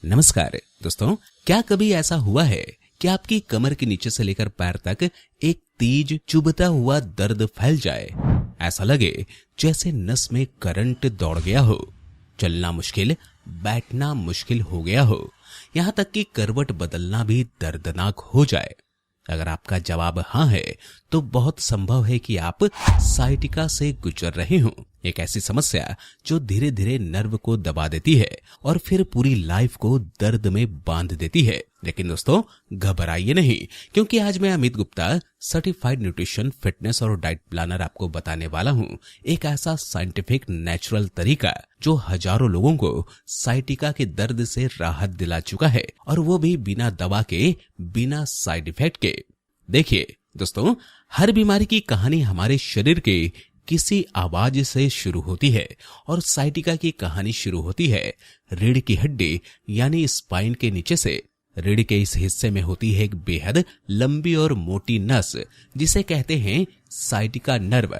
नमस्कार दोस्तों, क्या कभी ऐसा हुआ है कि आपकी कमर के नीचे से लेकर पैर तक एक तेज चुभता हुआ दर्द फैल जाए? ऐसा लगे जैसे नस में करंट दौड़ गया हो, चलना मुश्किल, बैठना मुश्किल हो गया हो, यहाँ तक कि करवट बदलना भी दर्दनाक हो जाए। अगर आपका जवाब हाँ है तो बहुत संभव है कि आप साइटिका से गुजर रहे हो। एक ऐसी समस्या जो धीरे धीरे नर्व को दबा देती है और फिर पूरी लाइफ को दर्द में बांध देती है। लेकिन दोस्तों, घबराइए नहीं, क्योंकि आज मैं Amit Gupta, certified nutrition, fitness और डाइट प्लानर, आपको बताने वाला हूँ एक ऐसा साइंटिफिक नेचुरल तरीका जो हजारों लोगों को साइटिका के दर्द से राहत दिला चुका है, और वो भी बिना दवा के, बिना साइड इफेक्ट के। देखिए दोस्तों, हर बीमारी की कहानी हमारे शरीर के किसी आवाज से शुरू होती है, और साइटिका की कहानी शुरू होती है रीढ़ की हड्डी यानी स्पाइन के नीचे से। रीढ़ के इस हिस्से में होती है एक बेहद लंबी और मोटी नस, जिसे कहते हैं साइटिका नर्व।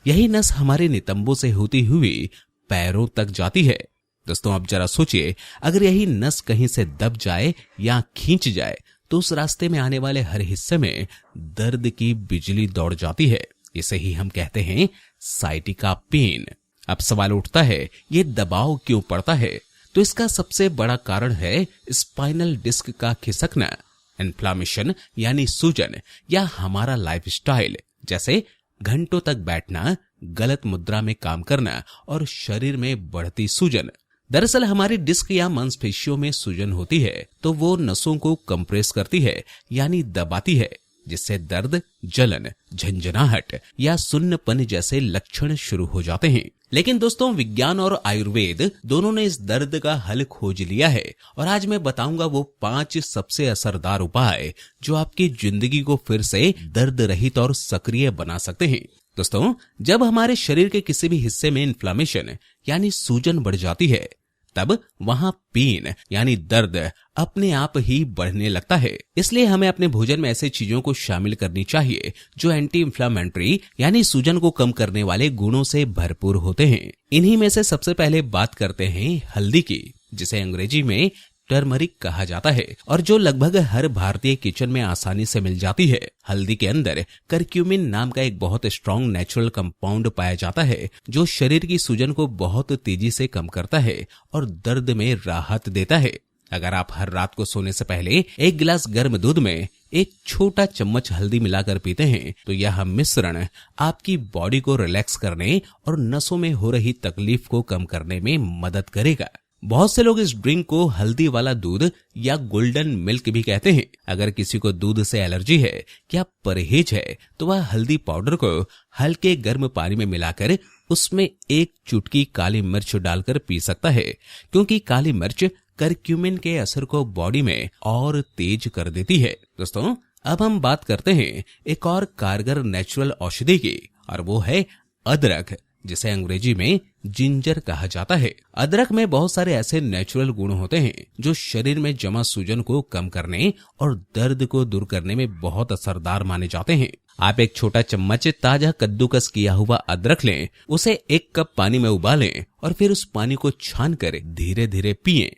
यही नस हमारे नितंबों से होती हुई पैरों तक जाती है। दोस्तों, अब जरा सोचिए, अगर यही नस कहीं से दब जाए या खींच जाए तो उस रास्ते में आने वाले हर हिस्से में दर्द की बिजली दौड़ जाती है। इसे ही हम कहते हैं साइटिका पेन। अब सवाल उठता है, ये दबाव क्यों पड़ता है? तो इसका सबसे बड़ा कारण है स्पाइनल डिस्क का खिसकना, इन्फ्लामेशन यानी सूजन, या हमारा लाइफस्टाइल, जैसे घंटों तक बैठना, गलत मुद्रा में काम करना और शरीर में बढ़ती सूजन। दरअसल हमारी डिस्क या मांसपेशियों में सूजन होती है तो वो नसों को कंप्रेस करती है यानी दबाती है, जिससे दर्द, जलन, झंझनाहट या सुन्नपन जैसे लक्षण शुरू हो जाते हैं। लेकिन दोस्तों, विज्ञान और आयुर्वेद दोनों ने इस दर्द का हल खोज लिया है, और आज मैं बताऊंगा वो 5 सबसे असरदार उपाय जो आपकी जिंदगी को फिर से दर्द रहित और सक्रिय बना सकते हैं। दोस्तों, जब हमारे शरीर के किसी भी हिस्से में इन्फ्लामेशन यानी सूजन बढ़ जाती है, तब वहां पेन यानी दर्द अपने आप ही बढ़ने लगता है। इसलिए हमें अपने भोजन में ऐसे चीजों को शामिल करनी चाहिए जो एंटी इंफ्लेमेटरी यानी सूजन को कम करने वाले गुणों से भरपूर होते हैं। इन्हीं में से सबसे पहले बात करते हैं हल्दी की, जिसे अंग्रेजी में टर्मरिक कहा जाता है, और जो लगभग हर भारतीय किचन में आसानी से मिल जाती है। हल्दी के अंदर करक्यूमिन नाम का एक बहुत स्ट्रॉन्ग नेचुरल कंपाउंड पाया जाता है, जो शरीर की सूजन को बहुत तेजी से कम करता है और दर्द में राहत देता है। अगर आप हर रात को सोने से पहले एक गिलास गर्म दूध में एक छोटा चम्मच हल्दी मिलाकर पीते हैं, तो यह मिश्रण आपकी बॉडी को रिलैक्स करने और नसों में हो रही तकलीफ को कम करने में मदद करेगा। बहुत से लोग इस ड्रिंक को हल्दी वाला दूध या गोल्डन मिल्क भी कहते हैं। अगर किसी को दूध से एलर्जी है या परहेज है तो वह हल्दी पाउडर को हल्के गर्म पानी में मिलाकर उसमें एक चुटकी काली मिर्च डालकर पी सकता है, क्योंकि काली मिर्च करक्यूमिन के असर को बॉडी में और तेज कर देती है। दोस्तों, अब हम बात करते हैं एक और कारगर नेचुरल औषधि की, और वो है अदरक, जिसे अंग्रेजी में जिंजर कहा जाता है। अदरक में बहुत सारे ऐसे नेचुरल गुण होते हैं जो शरीर में जमा सूजन को कम करने और दर्द को दूर करने में बहुत असरदार माने जाते हैं। आप एक छोटा चम्मच ताजा कद्दूकस किया हुआ अदरक लें, उसे 1 कप पानी में उबालें और फिर उस पानी को छान कर धीरे धीरे पिएं।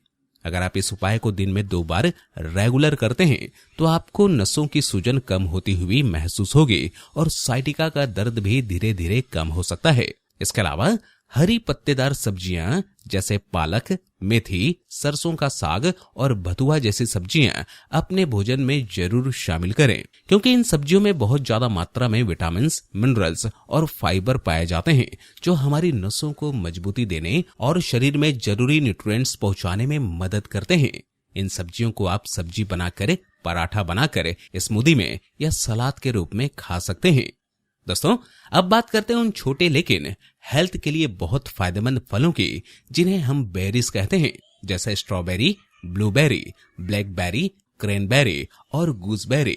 अगर आप इस उपाय को दिन में 2 बार रेगुलर करते हैं तो आपको नसों की सूजन कम होती हुई महसूस होगी और साइटिका का दर्द भी धीरे धीरे कम हो सकता है। इसके अलावा हरी पत्तेदार सब्जियां जैसे पालक, मेथी, सरसों का साग और भतुआ जैसी सब्जियां अपने भोजन में जरूर शामिल करें, क्योंकि इन सब्जियों में बहुत ज्यादा मात्रा में विटामिन, मिनरल्स और फाइबर पाए जाते हैं, जो हमारी नसों को मजबूती देने और शरीर में जरूरी न्यूट्रिएंट्स पहुंचाने में मदद करते हैं। इन सब्जियों को आप सब्जी बनाकर, पराठा बनाकर, स्मूदी में या सलाद के रूप में खा सकते हैं। दोस्तों, अब बात करते हैं उन छोटे लेकिन हेल्थ के लिए बहुत फायदेमंद फलों की, जिन्हें हम बेरीज कहते हैं, जैसे स्ट्रॉबेरी, ब्लूबेरी, ब्लैकबेरी, क्रैनबेरी और गूसबेरी।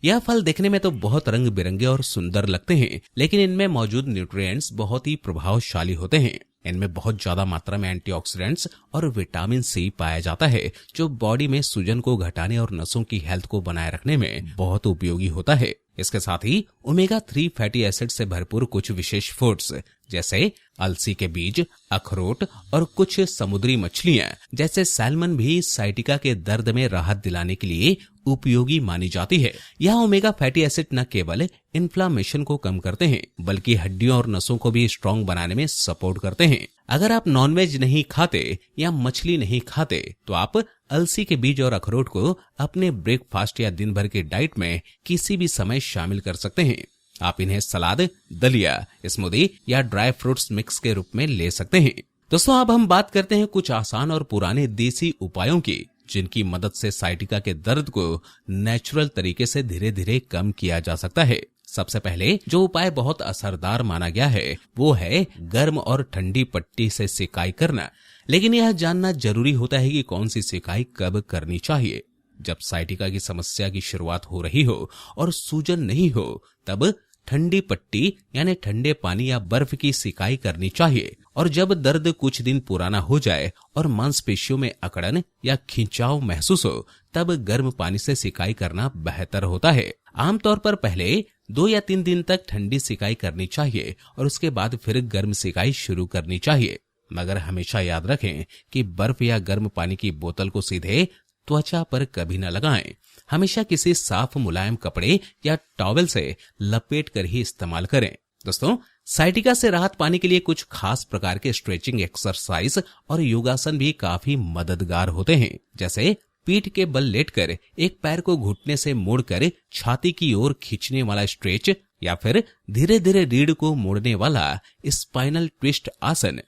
यह फल देखने में तो बहुत रंग बिरंगे और सुंदर लगते हैं, लेकिन इनमें मौजूद न्यूट्रिएंट्स बहुत ही प्रभावशाली होते हैं। इनमें बहुत ज्यादा मात्रा में एंटीऑक्सीडेंट्स और विटामिन सी पाया जाता है, जो बॉडी में सूजन को घटाने और नसों की हेल्थ को बनाए रखने में बहुत उपयोगी होता है। इसके साथ ही ओमेगा 3 फैटी एसिड से भरपूर कुछ विशेष फूड्स जैसे अलसी के बीज, अखरोट और कुछ समुद्री मछलियां जैसे सैल्मन भी साइटिका के दर्द में राहत दिलाने के लिए उपयोगी मानी जाती है। यह ओमेगा फैटी एसिड न केवल इन्फ्लामेशन को कम करते हैं बल्कि हड्डियों और नसों को भी स्ट्रांग बनाने में सपोर्ट करते हैं। अगर आप नॉनवेज नहीं खाते या मछली नहीं खाते तो आप अलसी के बीज और अखरोट को अपने ब्रेकफास्ट या दिन भर की डाइट में किसी भी समय शामिल कर सकते हैं। आप इन्हें सलाद, दलिया, स्मूदी या ड्राई फ्रूट्स मिक्स के रूप में ले सकते हैं। दोस्तों, अब हम बात करते हैं कुछ आसान और पुराने देसी उपायों की जिनकी मदद से साइटिका के दर्द को नेचुरल तरीके से धीरे धीरे कम किया जा सकता है। सबसे पहले जो उपाय बहुत असरदार माना गया है वो है गर्म और ठंडी पट्टी से सिकाई करना। लेकिन यह जानना जरूरी होता है कि कौन सी सिकाई कब करनी चाहिए। जब साइटिका की समस्या की शुरुआत हो रही हो और सूजन नहीं हो तब ठंडी पट्टी यानी ठंडे पानी या बर्फ की सिकाई करनी चाहिए, और जब दर्द कुछ दिन पुराना हो जाए और मांसपेशियों में अकड़न या खिंचाव महसूस हो तब गर्म पानी से सिकाई करना बेहतर होता है। आमतौर पर पहले 2 या 3 दिन तक ठंडी सिकाई करनी चाहिए और उसके बाद फिर गर्म सिकाई शुरू करनी चाहिए। मगर हमेशा याद रखें कि बर्फ या गर्म पानी की बोतल को सीधे त्वचा पर कभी न लगाएं। हमेशा किसी साफ मुलायम कपड़े या टॉवेल से लपेट कर ही इस्तेमाल करें। दोस्तों, साइटिका से राहत पाने के लिए कुछ खास प्रकार के स्ट्रेचिंग एक्सरसाइज और योगासन भी काफी मददगार होते हैं। जैसे पीठ के बल लेटकर एक पैर को घुटने से मोड़कर छाती की ओर खींचने वाला स्ट्रेच, या फिर धीरे धीरे रीढ़ को मोड़ने वाला स्पाइनल ट्विस्ट आसन।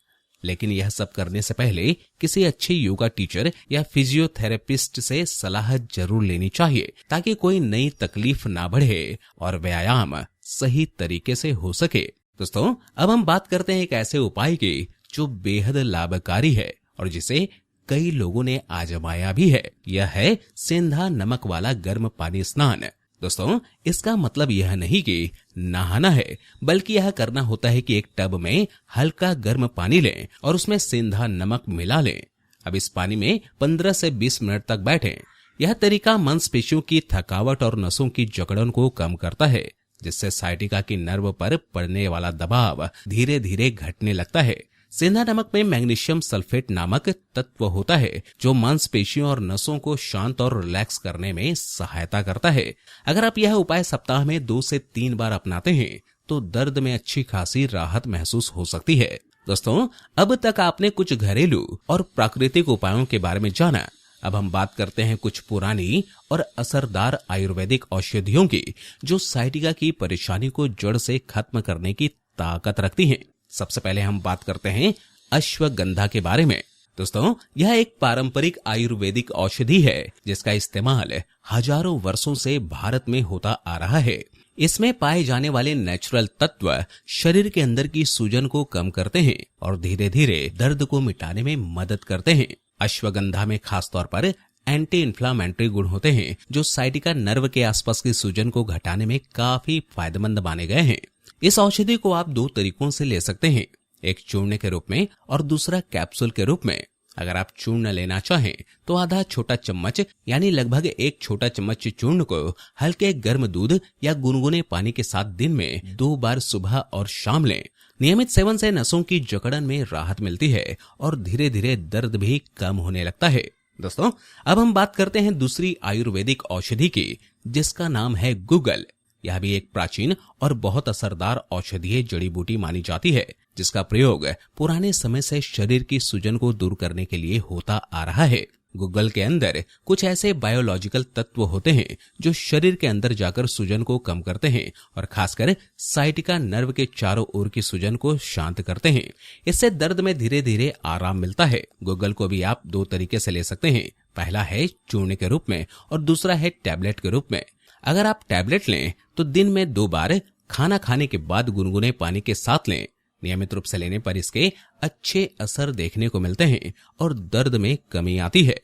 लेकिन यह सब करने से पहले किसी अच्छे योगा टीचर या फिजियोथेरेपिस्ट से सलाह जरूर लेनी चाहिए ताकि कोई नई तकलीफ ना बढ़े और व्यायाम सही तरीके से हो सके। दोस्तों, अब हम बात करते हैं एक ऐसे उपाय की जो बेहद लाभकारी है और जिसे कई लोगों ने आजमाया भी है। यह है सेंधा नमक वाला गर्म पानी स्नान। दोस्तों, इसका मतलब यह नहीं कि नहाना है, बल्कि यह करना होता है कि एक टब में हल्का गर्म पानी लें और उसमें सेंधा नमक मिला लें। अब इस पानी में 15 से 20 मिनट तक बैठें। यह तरीका मांसपेशियों की थकावट और नसों की जकड़न को कम करता है, जिससे साइटिका की नर्व पर पड़ने वाला दबाव धीरे धीरे घटने लगता है। सेंधा नमक में मैग्नीशियम सल्फेट नामक तत्व होता है जो मांसपेशियों और नसों को शांत और रिलैक्स करने में सहायता करता है। अगर आप यह उपाय सप्ताह में 2 से 3 बार अपनाते हैं तो दर्द में अच्छी खासी राहत महसूस हो सकती है। दोस्तों, अब तक आपने कुछ घरेलू और प्राकृतिक उपायों के बारे में जाना। अब हम बात करते हैं कुछ पुरानी और असरदार आयुर्वेदिक औषधियों की जो साइटिका की परेशानी को जड़ से खत्म करने की ताकत रखती हैं। सबसे पहले हम बात करते हैं अश्वगंधा के बारे में। दोस्तों, यह एक पारंपरिक आयुर्वेदिक औषधि है जिसका इस्तेमाल हजारों वर्षों से भारत में होता आ रहा है। इसमें पाए जाने वाले नेचुरल तत्व शरीर के अंदर की सूजन को कम करते हैं और धीरे धीरे दर्द को मिटाने में मदद करते हैं। अश्वगंधा में खासतौर पर एंटी इन्फ्लामेटरी गुण होते हैं जो साइटिका नर्व के आसपास की सूजन को घटाने में काफी फायदेमंद माने गए हैं। इस औषधि को आप 2 तरीकों से ले सकते हैं, एक चूर्ण के रूप में और दूसरा कैप्सूल के रूप में। अगर आप चूर्ण लेना चाहें तो आधा छोटा चम्मच यानी लगभग 1 छोटा चम्मच चूर्ण को हल्के गर्म दूध या गुनगुने पानी के साथ दिन में 2 बार सुबह और शाम लें। नियमित सेवन से नसों की जकड़न में राहत मिलती है और धीरे धीरे दर्द भी कम होने लगता है। दोस्तों, अब हम बात करते हैं दूसरी आयुर्वेदिक औषधि की जिसका नाम है गुग्गल। यह भी एक प्राचीन और बहुत असरदार औषधीय जड़ी बूटी मानी जाती है जिसका प्रयोग पुराने समय से शरीर की सूजन को दूर करने के लिए होता आ रहा है। गुग्गल के अंदर कुछ ऐसे बायोलॉजिकल तत्व होते हैं जो शरीर के अंदर जाकर सूजन को कम करते हैं और खासकर साइटिका नर्व के चारों ओर की सूजन को शांत करते हैं। इससे दर्द में धीरे धीरे आराम मिलता है। गुग्गल को भी आप 2 तरीके से ले सकते हैं, पहला है चूर्ण के रूप में और दूसरा है टैबलेट के रूप में। अगर आप टैबलेट लें तो दिन में 2 बार खाना खाने के बाद गुनगुने पानी के साथ लें। नियमित रूप से लेने पर इसके अच्छे असर देखने को मिलते हैं और दर्द में कमी आती है।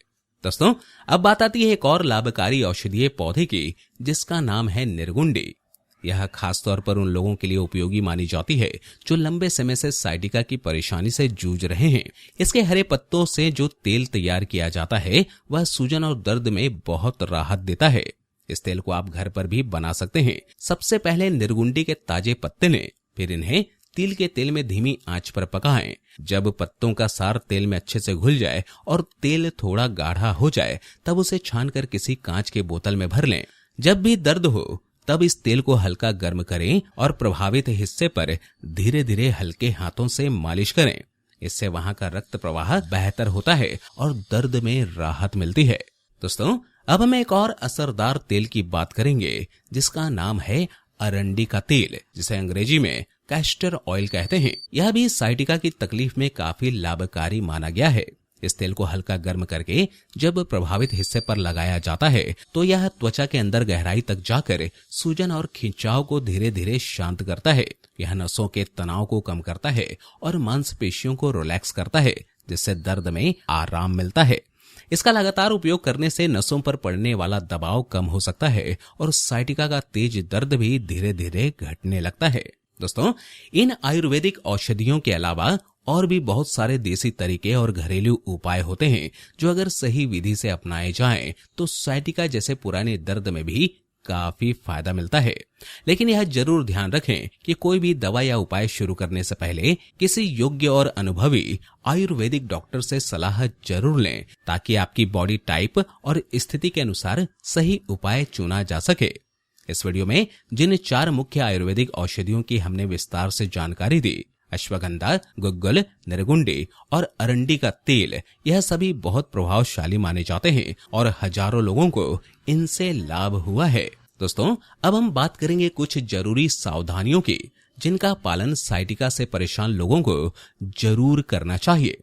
दोस्तों, अब बात आती है एक और लाभकारी औषधीय पौधे की जिसका नाम है निर्गुंडी। यह खासतौर पर उन लोगों के लिए उपयोगी मानी जाती है जो लंबे समय से साइटिका की परेशानी से जूझ रहे हैं। इसके हरे पत्तों से जो तेल तैयार किया जाता है वह सूजन और दर्द में बहुत राहत देता है। इस तेल को आप घर पर भी बना सकते हैं। सबसे पहले निर्गुंडी के ताजे पत्ते लें, फिर इन्हें तिल के तेल में धीमी आंच पर पकाएं। जब पत्तों का सार तेल में अच्छे से घुल जाए और तेल थोड़ा गाढ़ा हो जाए, तब उसे छानकर किसी कांच के बोतल में भर लें। जब भी दर्द हो तब इस तेल को हल्का गर्म करें और प्रभावित हिस्से पर धीरे धीरे हल्के हाथों से मालिश करें। इससे वहां का रक्त प्रवाह बेहतर होता है और दर्द में राहत मिलती है। दोस्तों, अब हम एक और असरदार तेल की बात करेंगे जिसका नाम है अरंडी का तेल, जिसे अंग्रेजी में कैस्टर ऑयल कहते हैं। यह भी साइटिका की तकलीफ में काफी लाभकारी माना गया है। इस तेल को हल्का गर्म करके जब प्रभावित हिस्से पर लगाया जाता है तो यह त्वचा के अंदर गहराई तक जाकर सूजन और खिंचाव को धीरे धीरे शांत करता है। यह नसों के तनाव को कम करता है और मांसपेशियों को रिलैक्स करता है, जिससे दर्द में आराम मिलता है। इसका लगातार उपयोग करने से नसों पर पड़ने वाला दबाव कम हो सकता है और साइटिका का तेज दर्द भी धीरे धीरे घटने लगता है। दोस्तों, इन आयुर्वेदिक औषधियों के अलावा और भी बहुत सारे देसी तरीके और घरेलू उपाय होते हैं जो अगर सही विधि से अपनाए जाएं तो साइटिका जैसे पुराने दर्द में भी काफी फायदा मिलता है। लेकिन यह जरूर ध्यान रखें कि कोई भी दवा या उपाय शुरू करने से पहले किसी योग्य और अनुभवी आयुर्वेदिक डॉक्टर से सलाह जरूर लें, ताकि आपकी बॉडी टाइप और स्थिति के अनुसार सही उपाय चुना जा सके। इस वीडियो में जिन 4 मुख्य आयुर्वेदिक औषधियों की हमने विस्तार से जानकारी दी, अश्वगंधा, गुग्गुल, निर्गुंडी और अरंडी का तेल, यह सभी बहुत प्रभावशाली माने जाते हैं और हजारों लोगों को इनसे लाभ हुआ है। दोस्तों, अब हम बात करेंगे कुछ जरूरी सावधानियों की जिनका पालन साइटिका से परेशान लोगों को जरूर करना चाहिए।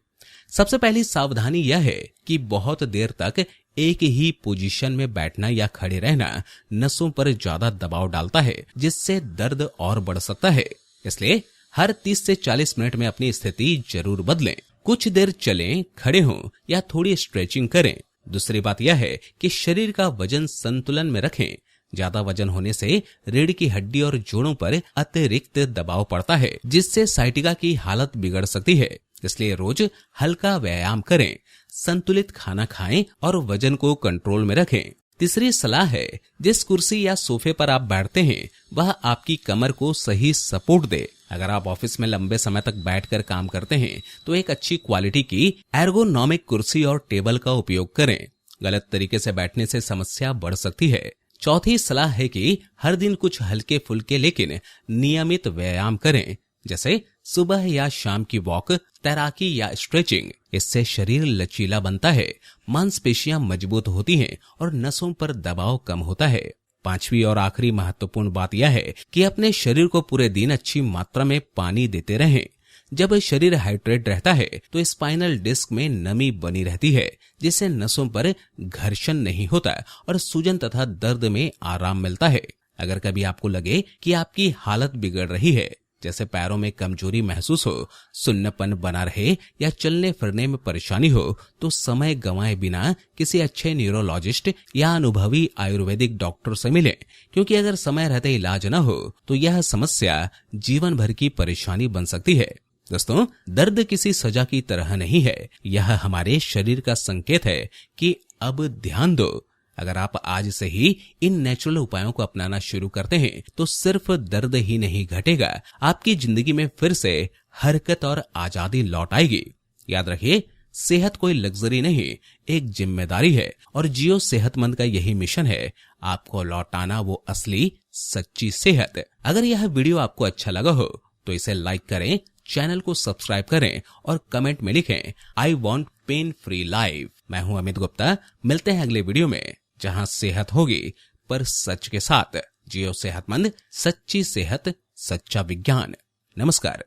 सबसे पहली सावधानी यह है कि बहुत देर तक एक ही पोजीशन में बैठना या खड़े रहना नसों पर ज्यादा दबाव डालता है, जिससे दर्द और बढ़ सकता है। इसलिए हर 30 से 40 मिनट में अपनी स्थिति जरूर बदलें। कुछ देर चलें, खड़े हों या थोड़ी स्ट्रेचिंग करें। दूसरी बात यह है कि शरीर का वजन संतुलन में रखें। ज्यादा वजन होने से रीढ़ की हड्डी और जोड़ों पर अतिरिक्त दबाव पड़ता है, जिससे साइटिका की हालत बिगड़ सकती है। इसलिए रोज हल्का व्यायाम करें, संतुलित खाना खाएं और वजन को कंट्रोल में रखें। तीसरी सलाह है, जिस कुर्सी या सोफे पर आप बैठते हैं वह आपकी कमर को सही सपोर्ट दे। अगर आप ऑफिस में लंबे समय तक बैठकर काम करते हैं तो एक अच्छी क्वालिटी की एर्गोनॉमिक कुर्सी और टेबल का उपयोग करें। गलत तरीके से बैठने से समस्या बढ़ सकती है। चौथी सलाह है कि हर दिन कुछ हल्के फुल्के लेकिन नियमित व्यायाम करें, जैसे सुबह या शाम की वॉक, तैराकी या स्ट्रेचिंग। इससे शरीर लचीला बनता है, मांसपेशियां मजबूत होती हैं और नसों पर दबाव कम होता है। पांचवी और आखिरी महत्वपूर्ण बात यह है कि अपने शरीर को पूरे दिन अच्छी मात्रा में पानी देते रहें। जब शरीर हाइड्रेट रहता है तो स्पाइनल डिस्क में नमी बनी रहती है, जिससे नसों पर घर्षण नहीं होता और सूजन तथा दर्द में आराम मिलता है। अगर कभी आपको लगे कि आपकी हालत बिगड़ रही है, जैसे पैरों में कमजोरी महसूस हो, सुन्नपन बना रहे या चलने फिरने में परेशानी हो, तो समय गंवाए बिना किसी अच्छे न्यूरोलॉजिस्ट या अनुभवी आयुर्वेदिक डॉक्टर से मिलें, क्योंकि अगर समय रहते इलाज न हो तो यह समस्या जीवन भर की परेशानी बन सकती है। दोस्तों, दर्द किसी सजा की तरह नहीं है, यह हमारे शरीर का संकेत है कि अब ध्यान दो। अगर आप आज से ही इन नेचुरल उपायों को अपनाना शुरू करते हैं तो सिर्फ दर्द ही नहीं घटेगा, आपकी जिंदगी में फिर से हरकत और आजादी लौट आएगी। याद रखिए, सेहत कोई लग्जरी नहीं, एक जिम्मेदारी है और जियो सेहतमंद का यही मिशन है, आपको लौटाना वो असली सच्ची सेहत। अगर यह वीडियो आपको अच्छा लगा हो तो इसे लाइक करें, चैनल को सब्सक्राइब करें और कमेंट में लिखें I want pain free life. मैं हूं अमित गुप्ता, मिलते हैं अगले वीडियो में जहां सेहत होगी पर सच के साथ। जियो सेहतमंद, सच्ची सेहत, सच्चा विज्ञान। नमस्कार।